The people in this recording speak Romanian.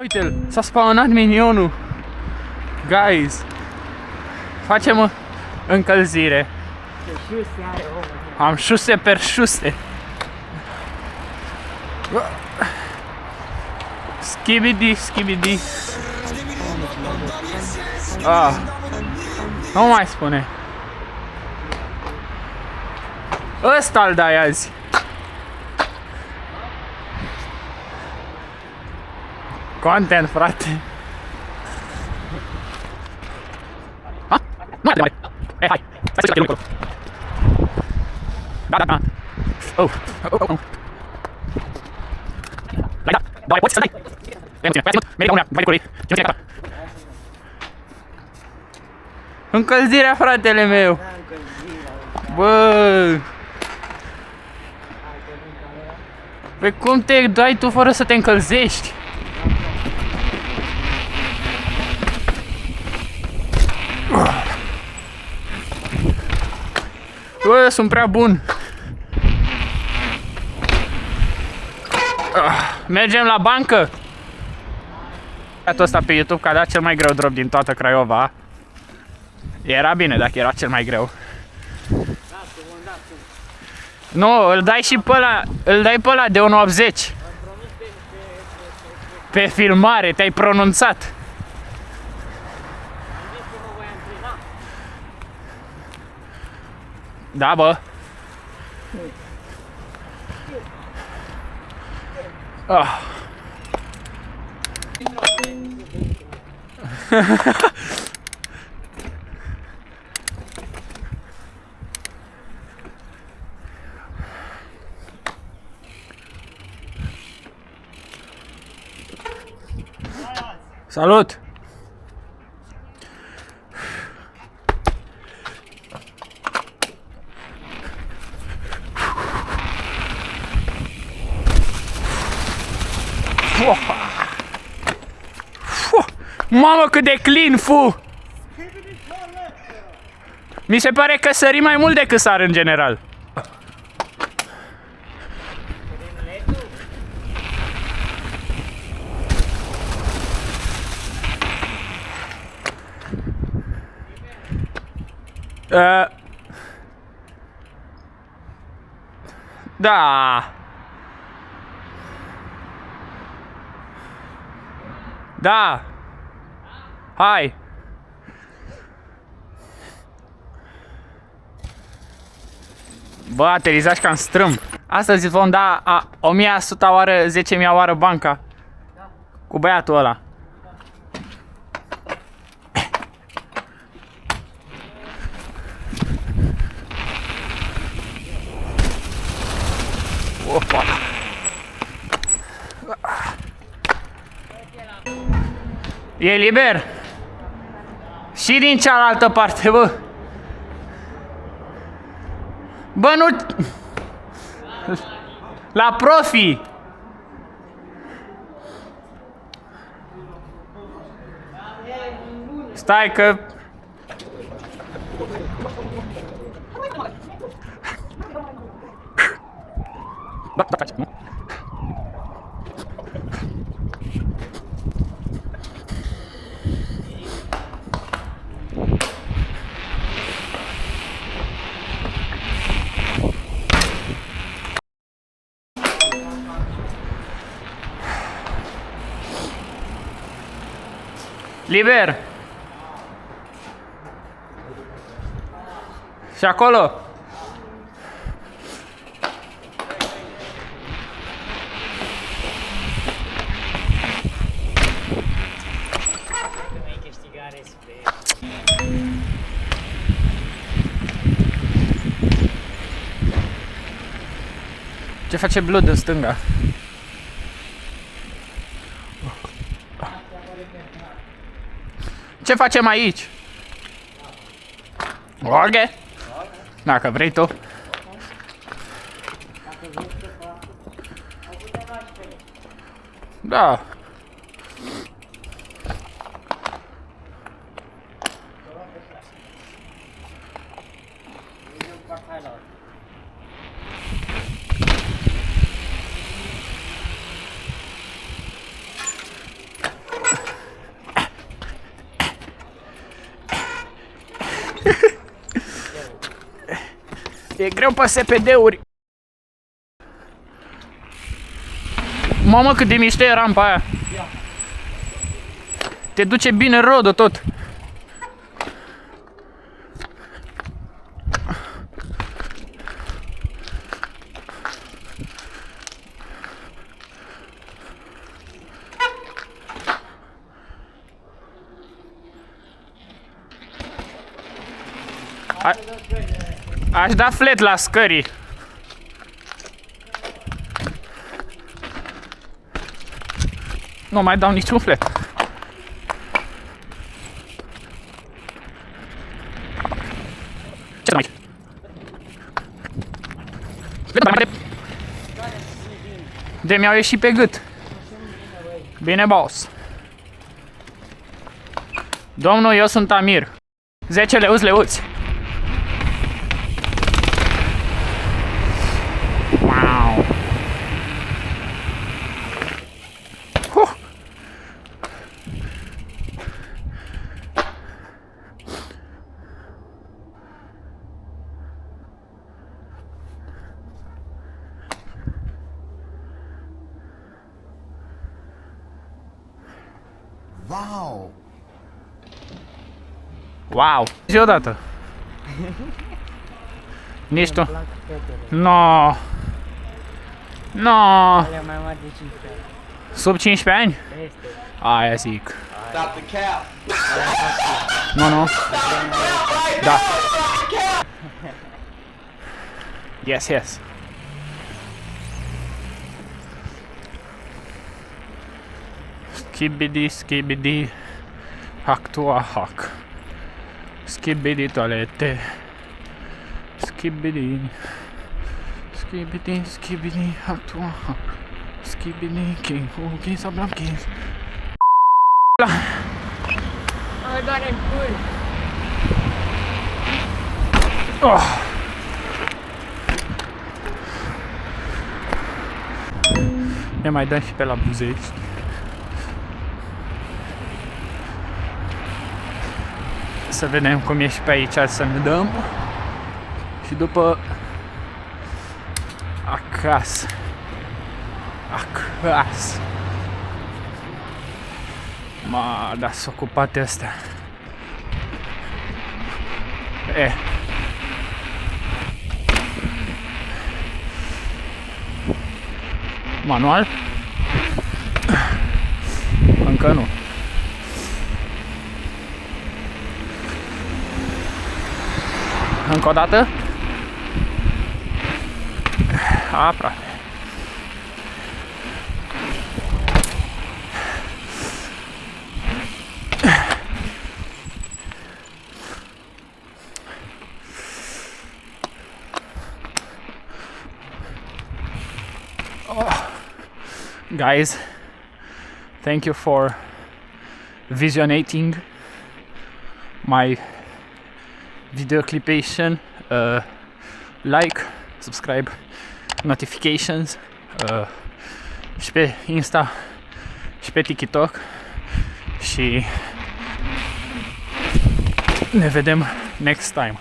Uite-l, s-a spawnat minionul. Guys, facem încălzire. Am șuse per șuse. Skibidi, skibidi. Nu mai spune. Ăsta-l dai azi. Content, frate. Ha? Nu are de mare. Hai. Stai să-ți acolo. Da. Oh. Da, poți să dai. Merita una, vai de curei. Încălzirea, fratele meu. Bă. Pe cum te dai tu fără să te încălzești? Bă, sunt prea bun. Mergem la bancă. Iată ăsta pe YouTube că a dat cel mai greu drop din toată Craiova. Era bine dacă era cel mai greu. Nu, îl dai și pe ăla, îl dai pe ăla de 1.80. Pe filmare, te-ai pronunțat. Da, bă. Salut! Mamă, cât de clean, fu! Mi se pare că sări mai mult decât sar în general. Da. Da. Hai. Bă, aterizași ca în strâmb. Astăzi vom da 1100 oară, 10.000 oară banca. Cu băiatul ăla. Opa. E liber? Și din cealaltă parte, bă. Bă, nu... La profi. Stai că... Da, faci, nu? Liber. Și acolo. Ce face Blood în stânga? Ce facem aici? Ok. Dacă vrei tu. Da. E greu pe SPD-uri. Mamă, cât de mișto e rampa aia. Te duce bine rodul tot. Aș da flat la scării. Nu mai dau niciun flat. Ce mai? De mi-au ieșit pe gât. Bine, boss. Domnul, eu sunt Amir. 10 leuți. Wow. Wow! Wow. Zi odată. Nici tu. No. No. Alea mai mari de 15 ani. Sub 15 ani? Este. Aia zic. Stop the cap! Nu. Da. Yes. Skibidi, hack to a hack. Skibidi toalete. Skibidi, hack to a hack. Skibidi, king, okay, sablam king. Mă doare cul. Ne mai dăm și pe la Buzești. Să vedem cum e și pe aici, să ne dăm. Și după acasă. Ma, da, s-o ocupate astea. Manual? Încă nu. Încă o dată? Aproape. Guys, thank you for visionating my video clipation. Like, subscribe, notifications și pe Insta și pe TikTok și ne vedem next time.